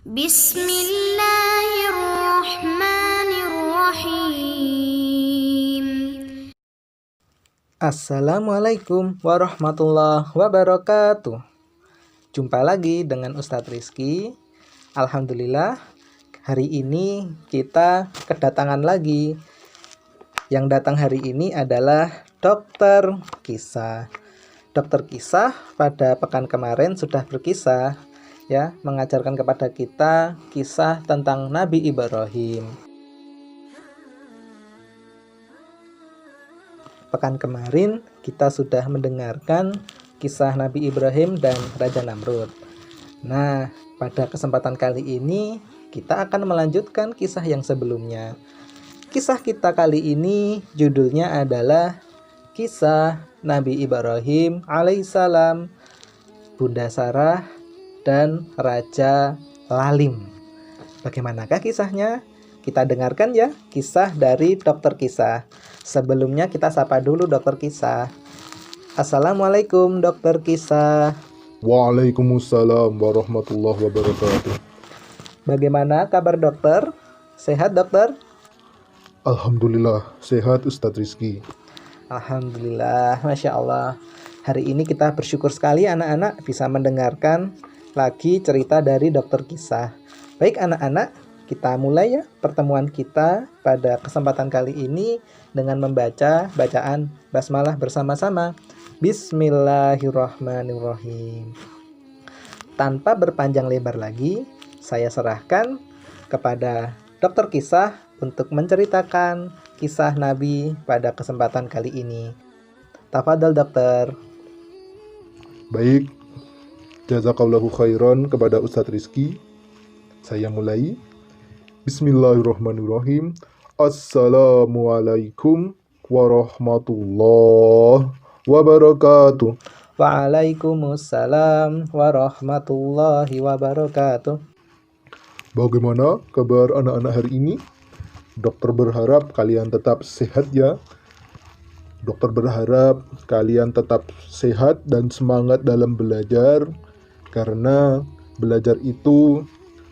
Bismillahirrahmanirrahim. Assalamualaikum warahmatullahi wabarakatuh. Jumpa lagi dengan Ustadz Rizky. Alhamdulillah, hari ini kita kedatangan lagi. Yang datang hari ini adalah Dokter Kisah. Dokter Kisah pada pekan kemarin sudah berkisah, ya, mengajarkan kepada kita kisah tentang Nabi Ibrahim. Pekan kemarin kita sudah mendengarkan kisah Nabi Ibrahim dan Raja Namrud. Nah, pada kesempatan kali ini kita akan melanjutkan kisah yang sebelumnya. Kisah kita kali ini judulnya adalah Kisah Nabi Ibrahim alaihissalam, Bunda Sarah, dan Raja Lalim. Bagaimanakah kisahnya? Kita dengarkan ya kisah dari Dokter Kisah. Sebelumnya kita sapa dulu Dokter Kisah. Assalamualaikum Dokter Kisah. Waalaikumsalam warahmatullahi wabarakatuh. Bagaimana kabar dokter? Sehat dokter? Alhamdulillah, sehat Ustadz Rizky. Alhamdulillah, Masya Allah. Hari ini kita bersyukur sekali anak-anak bisa mendengarkan lagi cerita dari Dokter Kisah. Baik anak-anak, kita mulai ya pertemuan kita pada kesempatan kali ini dengan membaca bacaan basmalah bersama-sama. Bismillahirrahmanirrahim. Tanpa berpanjang lebar lagi, saya serahkan kepada Dokter Kisah untuk menceritakan kisah Nabi pada kesempatan kali ini. Tafadhol dokter. Baik, jazakallahu khairan kepada Ustadz Rizky. Saya mulai. Bismillahirrahmanirrahim. Assalamualaikum warahmatullahi wabarakatuh. Waalaikumsalam warahmatullahi wabarakatuh. Bagaimana kabar anak-anak hari ini? Dokter berharap kalian tetap sehat ya. Dokter berharap kalian tetap sehat dan semangat dalam belajar, karena belajar itu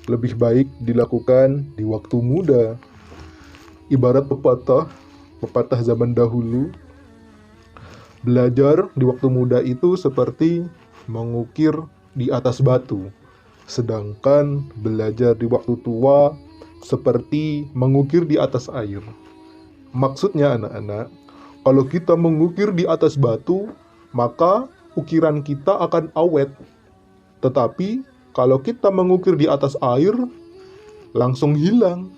lebih baik dilakukan di waktu muda. Ibarat pepatah zaman dahulu, belajar di waktu muda itu seperti mengukir di atas batu, sedangkan belajar di waktu tua seperti mengukir di atas air. Maksudnya anak-anak, kalau kita mengukir di atas batu, maka ukiran kita akan awet. Tetapi kalau kita mengukir di atas air, langsung hilang.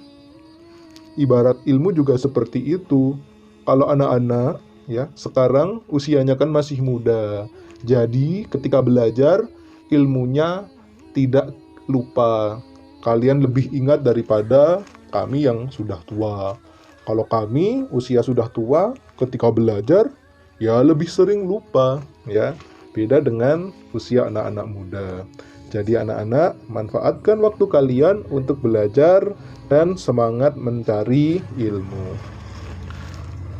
Ibarat ilmu juga seperti itu. Kalau anak-anak ya sekarang usianya kan masih muda, jadi ketika belajar ilmunya tidak lupa. Kalian lebih ingat daripada kami yang sudah tua. Kalau kami usia sudah tua, ketika belajar ya lebih sering lupa ya. Beda dengan usia anak-anak muda. Jadi anak-anak, manfaatkan waktu kalian untuk belajar dan semangat mencari ilmu.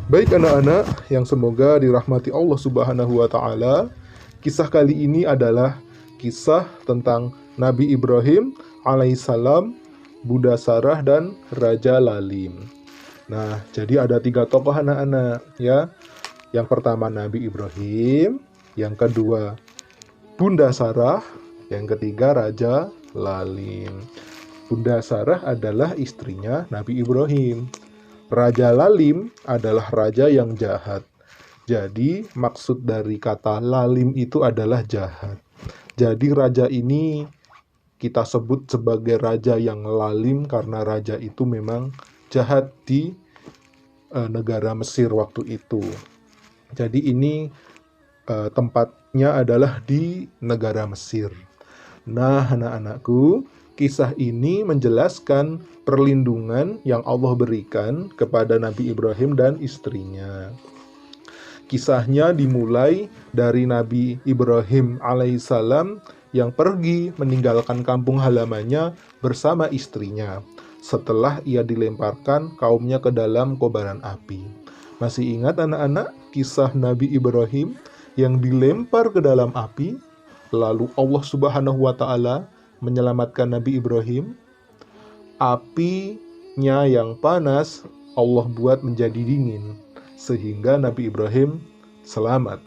Baik anak-anak yang semoga dirahmati Allah Subhanahu wa taala, kisah kali ini adalah kisah tentang Nabi Ibrahim alaihissalam, Bunda Sarah, dan Raja Lalim. Nah, jadi ada 3 tokoh anak-anak ya. Yang pertama Nabi Ibrahim, yang kedua Bunda Sarah, yang ketiga Raja Lalim. Bunda Sarah adalah istrinya Nabi Ibrahim. Raja Lalim adalah raja yang jahat. Jadi maksud dari kata Lalim itu adalah jahat. Jadi raja ini kita sebut sebagai raja yang lalim karena raja itu memang jahat di negara Mesir waktu itu. Jadi ini tempatnya adalah di negara Mesir. Nah, anak-anakku, kisah ini menjelaskan perlindungan yang Allah berikan kepada Nabi Ibrahim dan istrinya. Kisahnya dimulai dari Nabi Ibrahim alaihissalam yang pergi meninggalkan kampung halamannya bersama istrinya setelah ia dilemparkan kaumnya ke dalam kobaran api. Masih ingat anak-anak kisah Nabi Ibrahim yang dilempar ke dalam api? Lalu Allah Subhanahu wa taala menyelamatkan Nabi Ibrahim, apinya yang panas Allah buat menjadi dingin, sehingga Nabi Ibrahim selamat.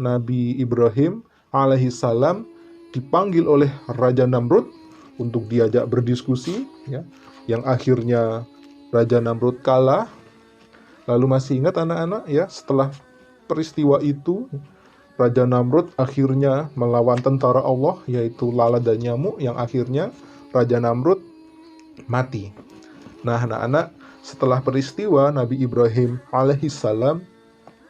Nabi Ibrahim alaihissalam dipanggil oleh Raja Namrud untuk diajak berdiskusi, ya, yang akhirnya Raja Namrud kalah. Lalu masih ingat anak-anak ya, setelah peristiwa itu Raja Namrud akhirnya melawan tentara Allah, yaitu lalat dan nyamuk, yang akhirnya Raja Namrud mati. Nah anak-anak, setelah peristiwa Nabi Ibrahim alaihissalam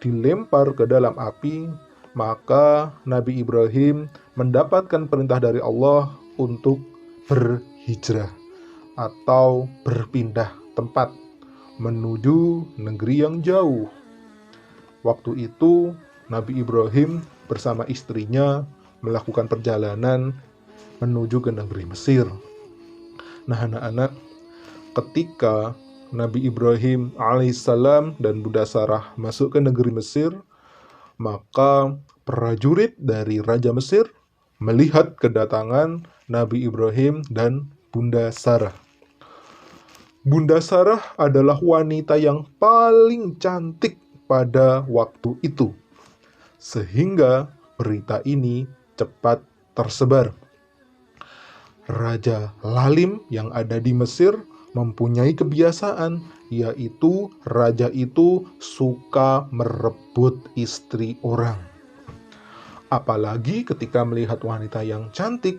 dilempar ke dalam api, maka Nabi Ibrahim mendapatkan perintah dari Allah untuk berhijrah atau berpindah tempat menuju negeri yang jauh. Waktu itu Nabi Ibrahim bersama istrinya melakukan perjalanan menuju ke negeri Mesir. Nah anak-anak, ketika Nabi Ibrahim alaihissalam dan Bunda Sarah masuk ke negeri Mesir, maka prajurit dari Raja Mesir melihat kedatangan Nabi Ibrahim dan Bunda Sarah. Bunda Sarah adalah wanita yang paling cantik pada waktu itu, sehingga berita ini cepat tersebar. Raja Lalim yang ada di Mesir mempunyai kebiasaan, yaitu raja itu suka merebut istri orang. Apalagi ketika melihat wanita yang cantik,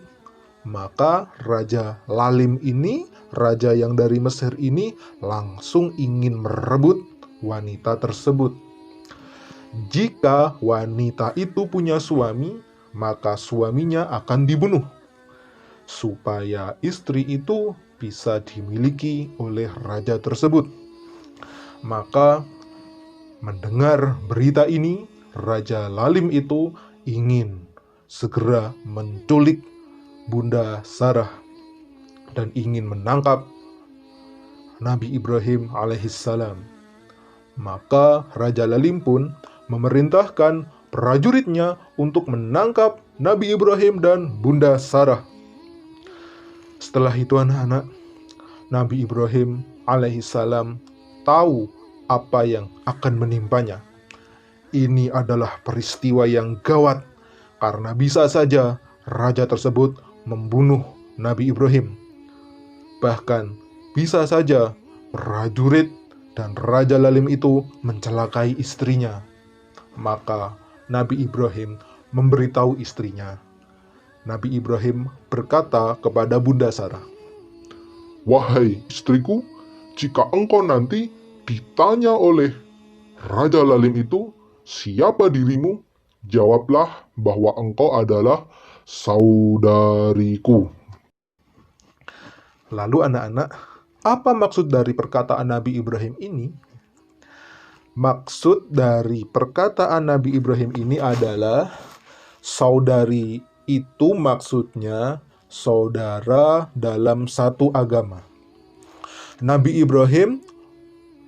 maka Raja Lalim ini, raja yang dari Mesir ini, langsung ingin merebut wanita tersebut. Jika wanita itu punya suami, maka suaminya akan dibunuh, supaya istri itu bisa dimiliki oleh raja tersebut. Maka mendengar berita ini, Raja Lalim itu ingin segera menculik Bunda Sarah dan ingin menangkap Nabi Ibrahim alaihissalam. Maka Raja Lalim pun memerintahkan prajuritnya untuk menangkap Nabi Ibrahim dan Bunda Sarah. Setelah itu anak-anak, Nabi Ibrahim alaihissalam tahu apa yang akan menimpanya. Ini adalah peristiwa yang gawat, karena bisa saja raja tersebut membunuh Nabi Ibrahim. Bahkan bisa saja prajurit dan Raja Lalim itu mencelakai istrinya. Maka Nabi Ibrahim memberitahu istrinya. Nabi Ibrahim berkata kepada Bunda Sarah, "Wahai istriku, jika engkau nanti ditanya oleh Raja Lalim itu, siapa dirimu? Jawablah bahwa engkau adalah saudariku." Lalu anak-anak, apa maksud dari perkataan Nabi Ibrahim ini? Maksud dari perkataan Nabi Ibrahim ini adalah saudari itu maksudnya saudara dalam satu agama. Nabi Ibrahim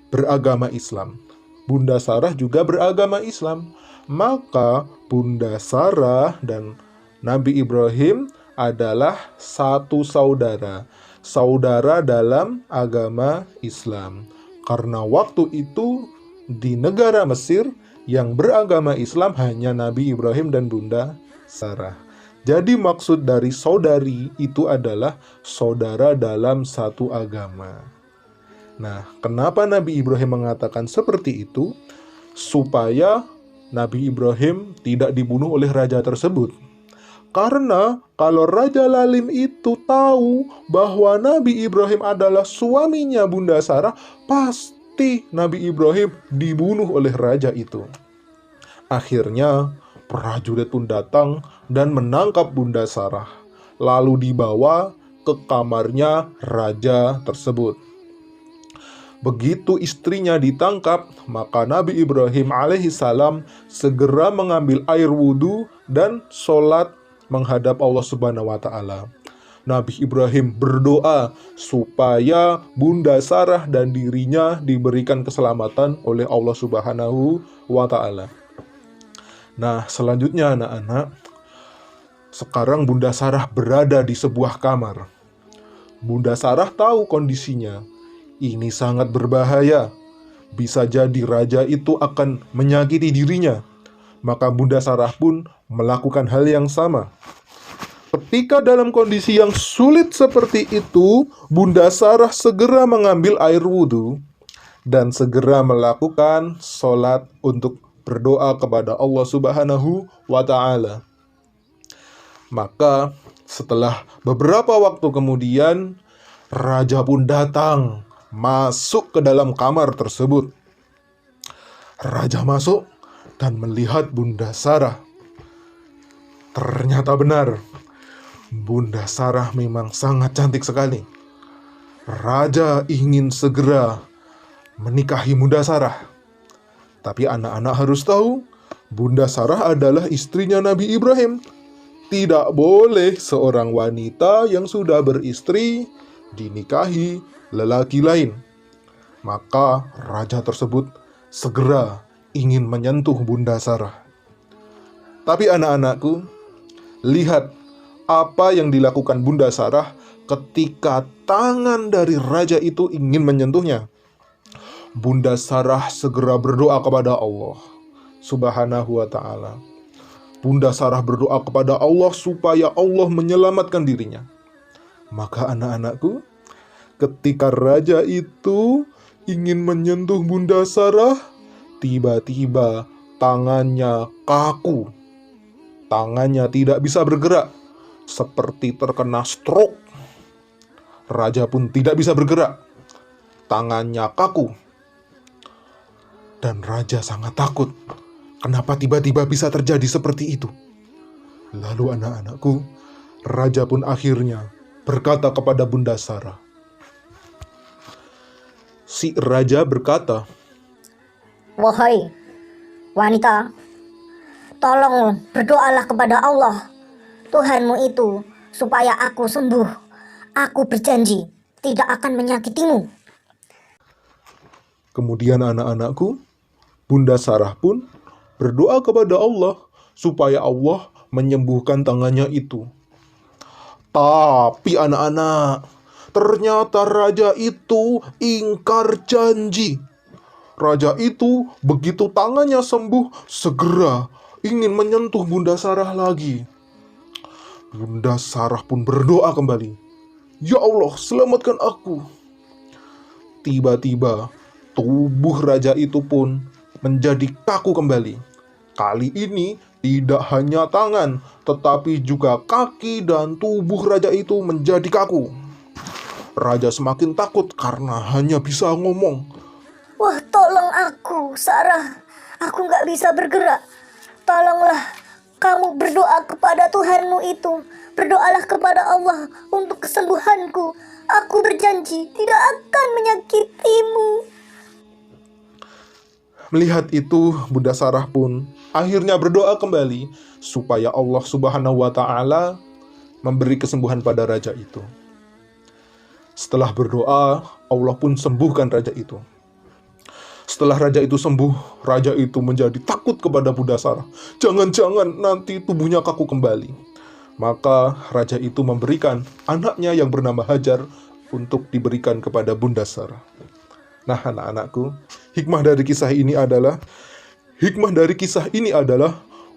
beragama Islam, Bunda Sarah juga beragama Islam. Maka Bunda Sarah dan Nabi Ibrahim adalah satu saudara, saudara dalam agama Islam. Karena waktu itu di negara Mesir yang beragama Islam hanya Nabi Ibrahim dan Bunda Sarah. Jadi maksud dari saudari itu adalah saudara dalam satu agama. Nah, kenapa Nabi Ibrahim mengatakan seperti itu? Supaya Nabi Ibrahim tidak dibunuh oleh raja tersebut. Karena kalau Raja Lalim itu tahu bahwa Nabi Ibrahim adalah suaminya Bunda Sarah, pasti Nabi Ibrahim dibunuh oleh raja itu. Akhirnya prajurit pun datang dan menangkap Bunda Sarah, lalu dibawa ke kamarnya raja tersebut. Begitu istrinya ditangkap, maka Nabi Ibrahim alaihissalam segera mengambil air wudhu dan sholat menghadap Allah Subhanahu wa Ta'ala. Nabi Ibrahim berdoa supaya Bunda Sarah dan dirinya diberikan keselamatan oleh Allah Subhanahu wa Ta'ala. Nah, selanjutnya anak-anak, Sekarang Bunda Sarah berada di sebuah kamar. Bunda Sarah tahu kondisinya. Ini sangat berbahaya. Bisa jadi raja itu akan menyakiti dirinya. Maka Bunda Sarah pun melakukan hal yang sama. Ketika dalam kondisi yang sulit seperti itu, Bunda Sarah segera mengambil air wudhu dan segera melakukan sholat untuk berdoa kepada Allah Subhanahu wa Ta'ala. Maka setelah beberapa waktu kemudian, raja pun datang masuk ke dalam kamar tersebut. Raja masuk dan melihat Bunda Sarah. Ternyata benar, Bunda Sarah memang sangat cantik sekali. Raja ingin segera menikahi Bunda Sarah. Tapi anak-anak harus tahu, Bunda Sarah adalah istrinya Nabi Ibrahim. Tidak boleh seorang wanita yang sudah beristri dinikahi lelaki lain. Maka raja tersebut segera ingin menyentuh Bunda Sarah. Tapi anak-anakku, lihat apa yang dilakukan Bunda Sarah ketika tangan dari raja itu ingin menyentuhnya. Bunda Sarah segera berdoa kepada Allah Subhanahu wa Ta'ala. Bunda Sarah berdoa kepada Allah supaya Allah menyelamatkan dirinya. Maka anak-anakku, ketika raja itu ingin menyentuh Bunda Sarah, tiba-tiba tangannya kaku. Tangannya tidak bisa bergerak, seperti terkena stroke. Raja pun tidak bisa bergerak, tangannya kaku. Dan raja sangat takut. Kenapa tiba-tiba bisa terjadi seperti itu? Lalu anak-anakku, raja pun akhirnya berkata kepada Bunda Sarah. Si raja berkata, "Wahai wanita, tolong berdoalah kepada Allah, Tuhanmu itu, supaya aku sembuh. Aku berjanji tidak akan menyakitimu." Kemudian anak-anakku, Bunda Sarah pun berdoa kepada Allah supaya Allah menyembuhkan tangannya itu. Tapi anak-anak, ternyata raja itu ingkar janji. Raja itu begitu tangannya sembuh, segera ingin menyentuh Bunda Sarah lagi. Bunda Sarah pun berdoa kembali, "Ya Allah, selamatkan aku." Tiba-tiba tubuh raja itu pun menjadi kaku kembali. Kali ini tidak hanya tangan, tetapi juga kaki dan tubuh raja itu menjadi kaku. Raja semakin takut karena hanya bisa ngomong, "Wah, tolong aku, Sarah. Aku nggak bisa bergerak. Tolonglah, kamu berdoa kepada Tuhanmu itu. Berdoalah kepada Allah untuk kesembuhanku. Aku berjanji tidak akan menyakitimu." Melihat itu, Bunda Sarah pun akhirnya berdoa kembali supaya Allah Subhanahu wa Ta'ala memberi kesembuhan pada raja itu. Setelah berdoa, Allah pun sembuhkan raja itu. Setelah raja itu sembuh, raja itu menjadi takut kepada Bunda Sarah. Jangan-jangan nanti tubuhnya kaku kembali. Maka raja itu memberikan anaknya yang bernama Hajar untuk diberikan kepada Bunda Sarah. Nah, anak-anakku, hikmah dari kisah ini adalah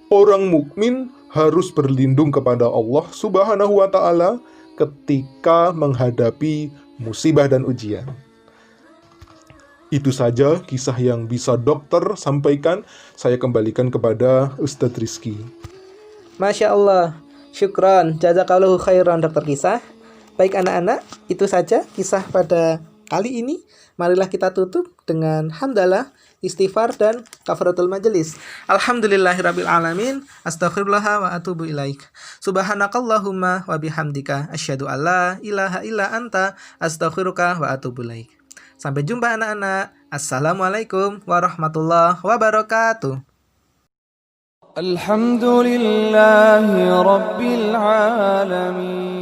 orang mukmin harus berlindung kepada Allah Subhanahu wa Ta'ala ketika menghadapi musibah dan ujian. Itu saja kisah yang bisa dokter sampaikan. Saya kembalikan kepada Ustadz Rizky. Masya Allah, syukron, jazakallahu khairan dokter kisah. Baik anak-anak, itu saja kisah pada kali ini. Marilah kita tutup dengan hamdalah, istighfar, dan kafaratul majelis. Alhamdulillahirrabbilalamin. Astaghfirullah wa atubu ilaik. Subhanakallahumma wa bihamdika asyhadu alla ilaha illa anta astaghfiruka wa atubu ilaik. Sampai jumpa anak-anak. Assalamualaikum warahmatullahi wabarakatuh. Alhamdulillahi rabbil alamin.